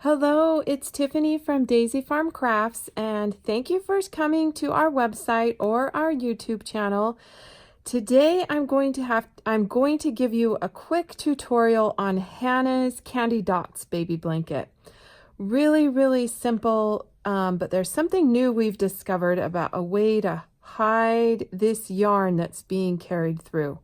Hello, it's Tiffany from Daisy Farm Crafts, and thank you for coming to our website or our YouTube channel. Today I'm going to give you a quick tutorial on Hannah's Candy Dots baby blanket. Really simple, but there's something new we've discovered about a way to hide this yarn that's being carried through.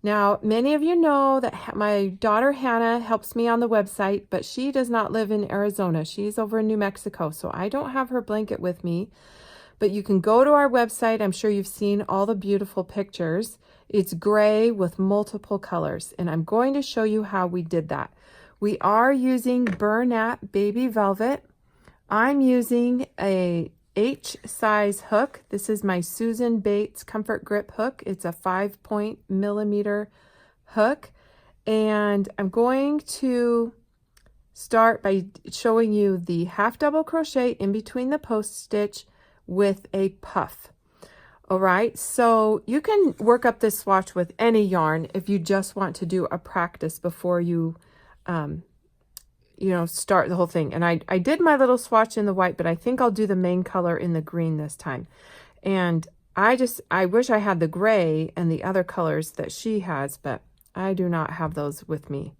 Now, many of you know that my daughter Hannah helps me on the website, but she does not live in Arizona. She's over in New Mexico, so I don't have her blanket with me. But you can go to our website. I'm sure you've seen all the beautiful pictures. It's gray with multiple colors, and I'm going to show you how we did that. We are using Bernat Baby Velvet. I'm using a H size hook. This is my Susan Bates Comfort Grip hook. It's a 5.0mm hook, and I'm going to start by showing you the half double crochet in between the post stitch with a puff. All right, so you can work up this swatch with any yarn if you just want to do a practice before you start the whole thing. And I did my little swatch in the white, but I think I'll do the main color in the green this time. And I wish I had the gray and the other colors that she has, but I do not have those with me.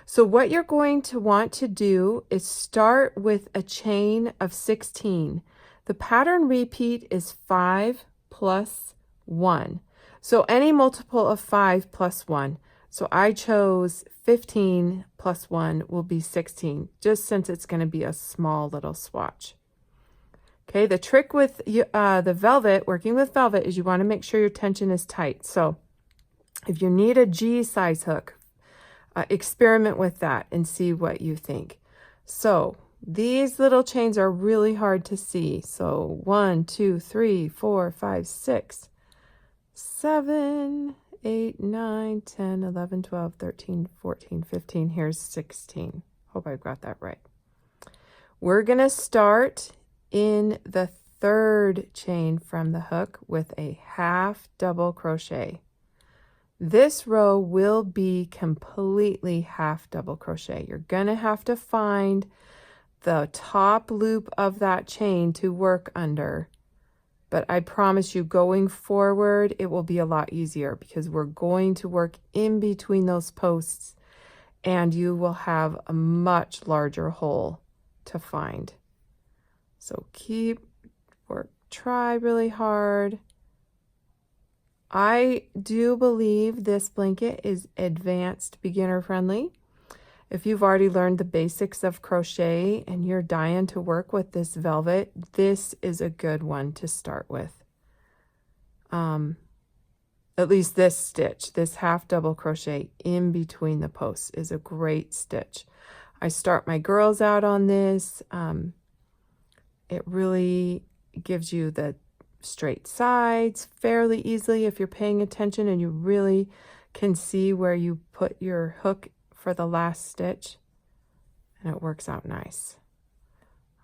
So what you're going to want to do is start with a chain of 16. The pattern repeat is 5 plus 1. So any multiple of 5 plus 1. So I chose 15 plus 1 will be 16, just since it's going to be a small little swatch. Okay, the trick with the velvet, working with velvet, is you want to make sure your tension is tight. So if you need a G size hook, experiment with that and see what you think. So these little chains are really hard to see. So 1, 2, 3, 4, 5, 6, 7, 8, 9, 10, 11, 12, 13, 14, 15. Here's 16. Hope I've got that right. We're going to start in the third chain from the hook with a half double crochet. This row will be completely half double crochet. You're going to have to find the top loop of that chain to work under. But I promise you, going forward, it will be a lot easier because we're going to work in between those posts, and you will have a much larger hole to find. So try really hard. I do believe this blanket is advanced beginner friendly. If you've already learned the basics of crochet and you're dying to work with this velvet, this is a good one to start with. At least this stitch, this half double crochet in between the posts, is a great stitch. I start my girls out on this. It really gives you the straight sides fairly easily if you're paying attention, and you really can see where you put your hook for the last stitch, and it works out nice.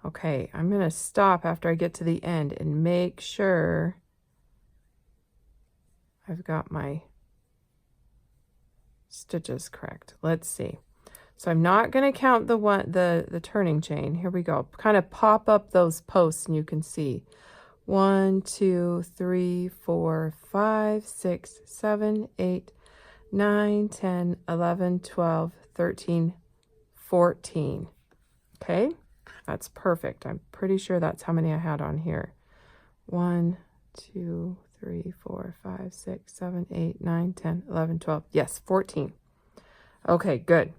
Okay, I'm going to stop after I get to the end and make sure I've got my stitches correct. Let's see. So I'm not going to count the turning chain. Here we go. Kind of pop up those posts and you can see 1, 2, 3, 4, 5, 6, 7, 8, 9, 10, 11, 12, 13, 14. Okay, that's perfect. I'm pretty sure that's how many I had on here. 1, 2, 3, 4, 5, 6, 7, 8, 9, 10, 11, 12. Yes, 14. Okay, good.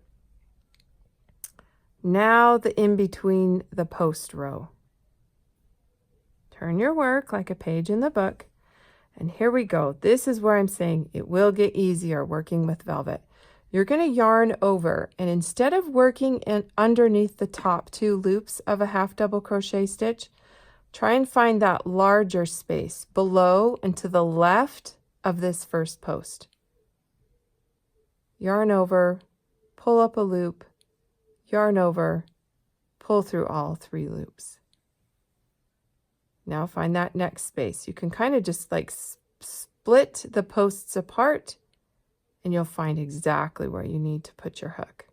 Now the in between the post row. Turn your work like a page in the book. And here we go. This is where I'm saying it will get easier working with velvet. You're going to yarn over, and instead of working underneath the top 2 loops of a half double crochet stitch, try and find that larger space below and to the left of this first post. Yarn over, pull up a loop, yarn over, pull through all 3 loops. Now find that next space. You can kind of just like split the posts apart, and you'll find exactly where you need to put your hook.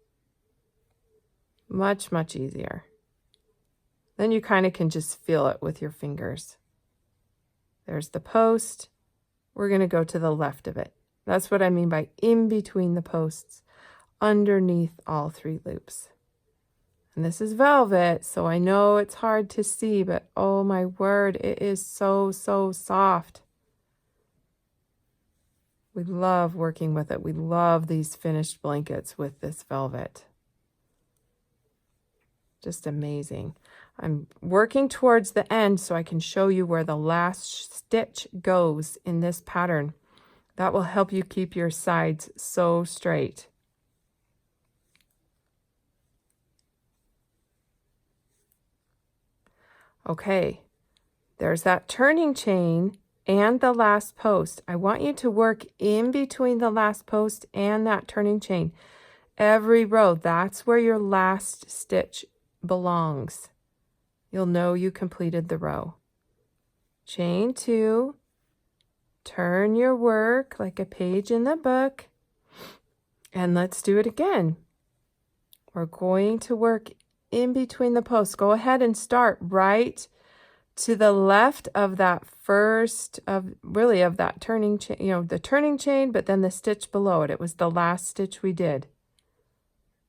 Much, much easier. Then you kind of can just feel it with your fingers. There's the post. We're going to go to the left of it. That's what I mean by in between the posts, underneath all 3 loops. And this is velvet, so I know it's hard to see, but oh my word, it is so, so soft. We love working with it. We love these finished blankets with this velvet. Just amazing. I'm working towards the end so I can show you where the last stitch goes in this pattern. That will help you keep your sides so straight. Okay, there's that turning chain and the last post. I want you to work in between the last post and that turning chain. Every row, that's where your last stitch belongs. You'll know you completed the row. Chain 2, turn your work like a page in the book, and let's do it again. We're going to work in between the posts. Go ahead and start right to the left of that first of that turning chain, the turning chain, but then the stitch below it. It was the last stitch we did.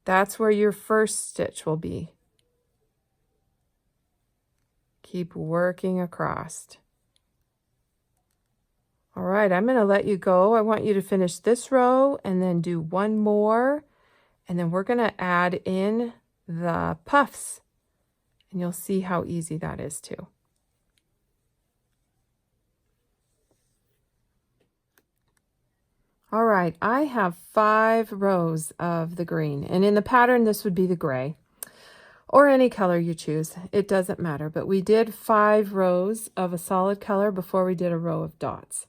That's where your first stitch will be. Keep working across. All right, I'm going to let you go. I want you to finish this row and then do one more, and then we're going to add in the puffs, and you'll see how easy that is too. All right, I have 5 rows of the green, and in the pattern this would be the gray or any color you choose. It doesn't matter, but we did 5 rows of a solid color before we did a row of dots.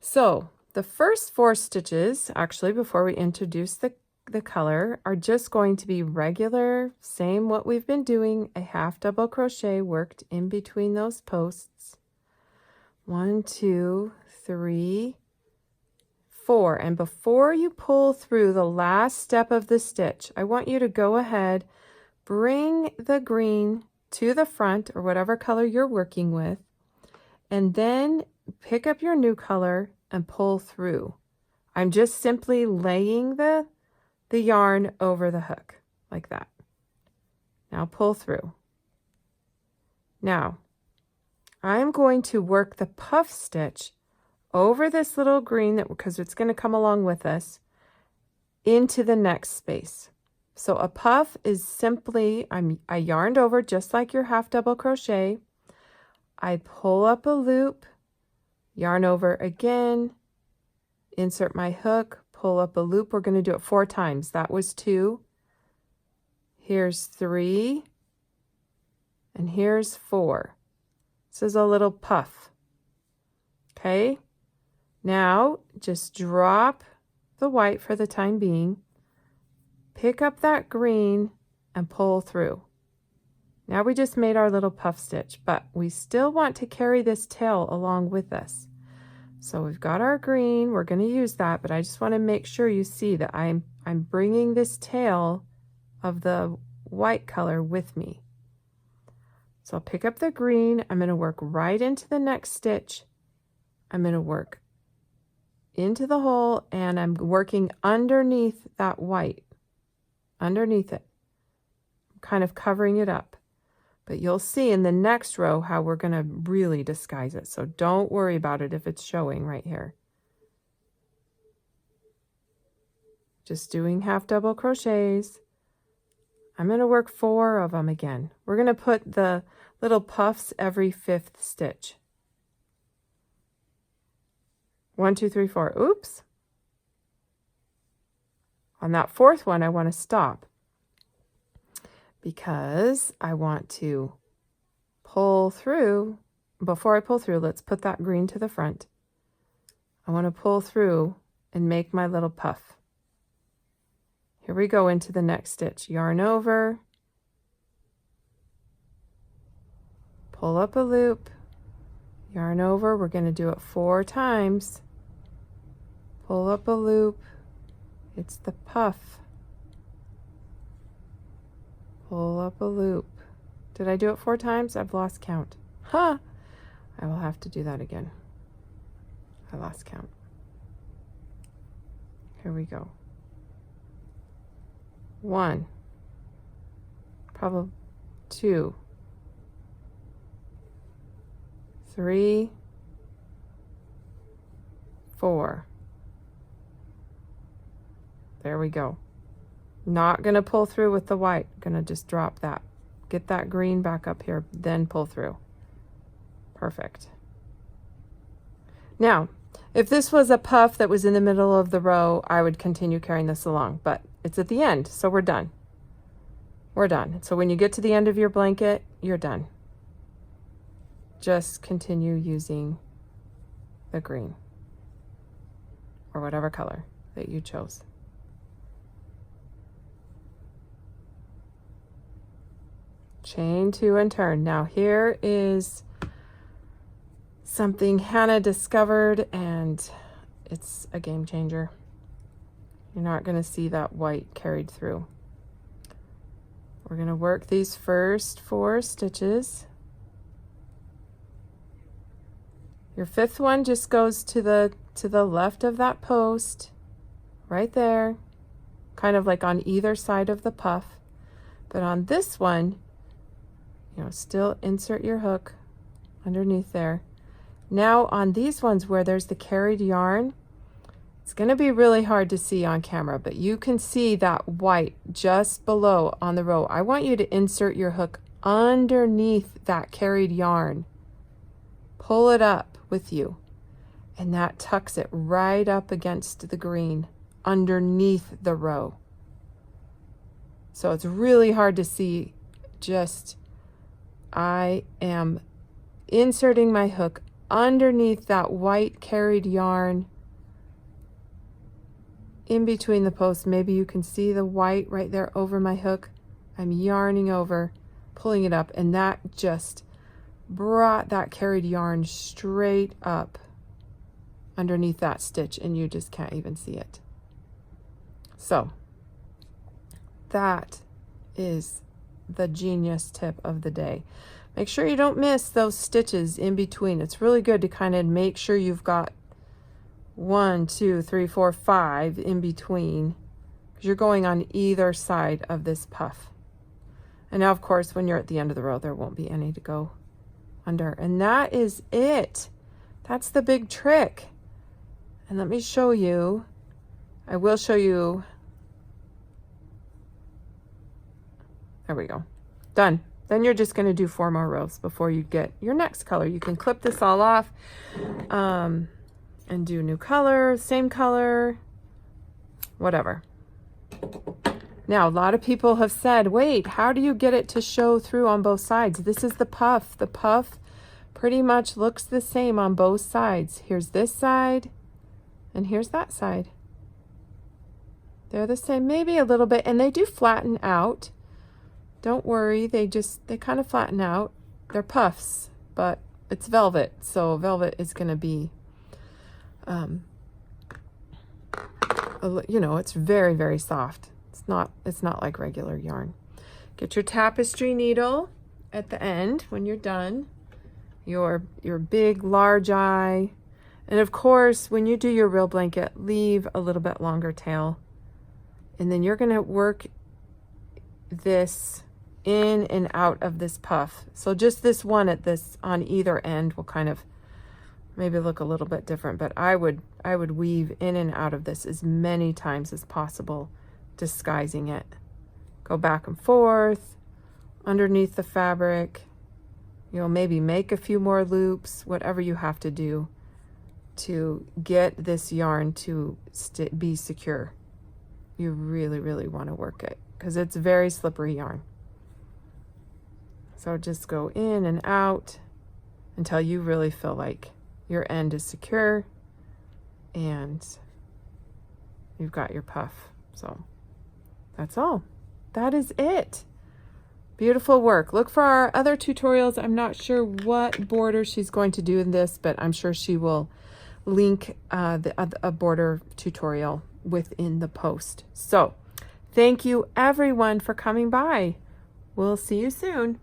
So the first 4 stitches, actually before we introduce the color, are just going to be regular, same what we've been doing, a half double crochet worked in between those posts. 1, 2, 3, 4. And before you pull through the last step of the stitch, I want you to go ahead, bring the green to the front or whatever color you're working with, and then pick up your new color and pull through. I'm just simply laying the yarn over the hook like that. Now pull through. Now I'm going to work the puff stitch over this little green, because it's going to come along with us, into the next space. So a puff is simply, I yarned over just like your half double crochet. I pull up a loop, yarn over again, insert my hook, pull up a loop. We're going to do it 4 times. That was 2. Here's 3. And here's 4. This is a little puff. Okay. Now just drop the white for the time being. Pick up that green and pull through. Now we just made our little puff stitch, but we still want to carry this tail along with us. So we've got our green, we're going to use that, but I just want to make sure you see that I'm bringing this tail of the white color with me. So I'll pick up the green, I'm going to work right into the next stitch. I'm going to work into the hole, and I'm working underneath that white, underneath it, kind of covering it up. But you'll see in the next row how we're going to really disguise it. So don't worry about it if it's showing right here. Just doing half double crochets. I'm going to work 4 of them again. We're going to put the little puffs every 5th stitch. 1, 2, 3, 4. Oops. On that 4th one, I want to stop, because I want to pull through. Before I pull through, let's put that green to the front. I want to pull through and make my little puff. Here we go into the next stitch. Yarn over, pull up a loop, yarn over. We're going to do it 4 times. Pull up a loop. It's the puff. pull up a loop. Did I do it 4 times? I've lost count. Huh. I will have to do that again. I lost count. Here we go. 1, probably 2, 3, 4. There we go. Not going to pull through with the white. Going to just drop that. Get that green back up here, then pull through. Perfect. Now, if this was a puff that was in the middle of the row, I would continue carrying this along, but it's at the end, so we're done. We're done. So when you get to the end of your blanket, you're done. Just continue using the green or whatever color that you chose. Chain 2 and turn. Now here is something Hannah discovered, and it's a game changer. You're not going to see that white carried through. We're going to work these first 4 stitches. Your 5th one just goes to the left of that post, right there, kind of like on either side of the puff. But on this one, you know, still insert your hook underneath there. Now on these ones where there's the carried yarn, it's going to be really hard to see on camera, but you can see that white just below on the row. I want you to insert your hook underneath that carried yarn. Pull it up with you, and that tucks it right up against the green underneath the row. So it's really hard to see. Just I am inserting my hook underneath that white carried yarn in between the posts. Maybe you can see the white right there over my hook. I'm yarning over, pulling it up, and that just brought that carried yarn straight up underneath that stitch, and you just can't even see it. So that is the genius tip of the day. Make sure you don't miss those stitches in between. It's really good to kind of make sure you've got 1, 2, 3, 4, 5 in between, because you're going on either side of this puff. And now, of course, when you're at the end of the row, there won't be any to go under. And that is it. That's the big trick. And let me show you. I will show you. There we go. Done. Then you're just going to do 4 more rows before you get your next color. You can clip this all off and do new color, same color, whatever. Now, a lot of people have said, wait, how do you get it to show through on both sides? This is the puff. The puff pretty much looks the same on both sides. Here's this side and here's that side. They're the same, maybe a little bit, and they do flatten out. Don't worry, they kind of flatten out. They're puffs, but it's velvet, so velvet is going to be, you know, it's very, very soft. It's not like regular yarn. Get your tapestry needle at the end when you're done. Your big, large eye, and of course, when you do your real blanket, leave a little bit longer tail, and then you're going to work this in and out of this puff. So just this one on either end will kind of maybe look a little bit different, but I would weave in and out of this as many times as possible, disguising it. Go back and forth underneath the fabric. You'll maybe make a few more loops, whatever you have to do to get this yarn to be secure. You really, really want to work it because it's very slippery yarn. So just go in and out until you really feel like your end is secure and you've got your puff. So that's all. That is it. Beautiful work. Look for our other tutorials. I'm not sure what border she's going to do in this, but I'm sure she will link a border tutorial within the post. So thank you everyone for coming by. We'll see you soon.